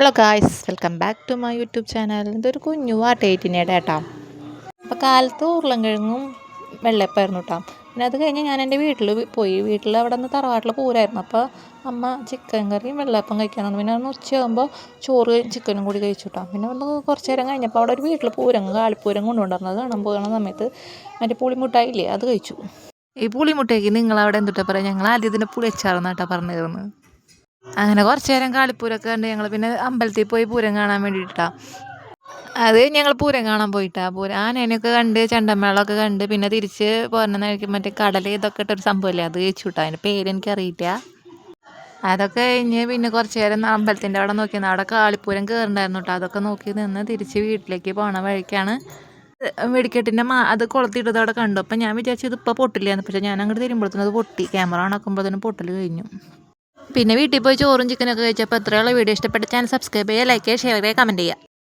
Hello guys, welcome back to my YouTube channel. ഇതൊരു കുഞ്ഞു വാട്ടേറ്റിനേടെ കേട്ടോ. അപ്പോൾ കാലത്ത് ഉരുളൻകിഴങ്ങും വെള്ളയപ്പമായിരുന്നു കേട്ടോ. പിന്നെ അത് കഴിഞ്ഞ് ഞാൻ എൻ്റെ വീട്ടിൽ പോയി. അവിടെ നിന്ന് തറവാട്ടിൽ പൂരായിരുന്നു. അപ്പോൾ അമ്മ ചിക്കൻ കറിയും വെള്ളയപ്പം കഴിക്കാൻ തന്നു. പിന്നെ ഒന്ന് ഉച്ചയാകുമ്പോൾ ചോറ് ചിക്കനും കൂടി കഴിച്ചു കേട്ടോ. പിന്നെ ഒന്ന് കുറച്ച് നേരം കഴിഞ്ഞപ്പോൾ അവിടെ ഒരു വീട്ടിൽ കാളിപ്പൂരം കൊണ്ടുകൊണ്ടിരുന്നത് കാണാൻ പോകുന്ന സമയത്ത് മറ്റേ പുളിമുട്ടായില്ലേ, അത് കഴിച്ചു. ഈ പുളിമുട്ടയ്ക്ക് നിങ്ങളവിടെ എന്തിട്ടാ പറയുക? ഞങ്ങൾ ആദ്യം ഇതിൻ്റെ പുളിയച്ചാറെന്നാട്ടാ പറഞ്ഞു തരുന്നത്. അങ്ങനെ കുറച്ച് നേരം കാളിപ്പൂരമൊക്കെ കണ്ട് ഞങ്ങൾ പിന്നെ അമ്പലത്തിൽ പോയി പൂരം കാണാൻ വേണ്ടിയിട്ടാണ്. അത് ഞങ്ങൾ പൂരം കാണാൻ പോയിട്ടാണ്. ആനേനെയൊക്കെ കണ്ട് ചെണ്ടമേളമൊക്കെ കണ്ട് പിന്നെ തിരിച്ച് പോരണ മറ്റേ കടൽ ഇതൊക്കെ ഇട്ടൊരു സംഭവമില്ലേ, അത് കഴിച്ചു കിട്ടാം. അതിൻ്റെ പേരെനിക്കറിയില്ല. അതൊക്കെ കഴിഞ്ഞ് പിന്നെ കുറച്ച് നേരം അമ്പലത്തിൻ്റെ അവിടെ നോക്കിയിരുന്നു. അവിടെ കാളിപ്പൂരം കയറുണ്ടായിരുന്നു കേട്ടോ. അതൊക്കെ നോക്കി നിന്ന് തിരിച്ച് വീട്ടിലേക്ക് പോണ വഴിക്കാണ് വെടിക്കെട്ടിൻ്റെ അത് കൊളുത്തിയിട്ടത് അവിടെ കണ്ടു. അപ്പം ഞാൻ വിചാരിച്ചു ഇതിപ്പോൾ പൊട്ടില്ലായിരുന്നു. പക്ഷേ ഞാൻ അങ്ങോട്ട് തിരുമ്പോഴത്തേനും അത് പൊട്ടി. ക്യാമറ ഓണാക്കുമ്പോഴത്തേനും പൊട്ടൽ കഴിഞ്ഞു. പിന്നെ വീട്ടിൽ പോയി ചോറും ചിക്കനൊക്കെ കഴിച്ചപ്പോൾ എത്രയുള്ള വീഡിയോ ഇഷ്ടപ്പെട്ട ചാനൽ സബ്സ്ക്രൈബ് ചെയ്യുക, ലൈക്ക് ചെയ്യുക, ഷെയർ ചെയ്യുക, കമൻറ്റ് ചെയ്യുക.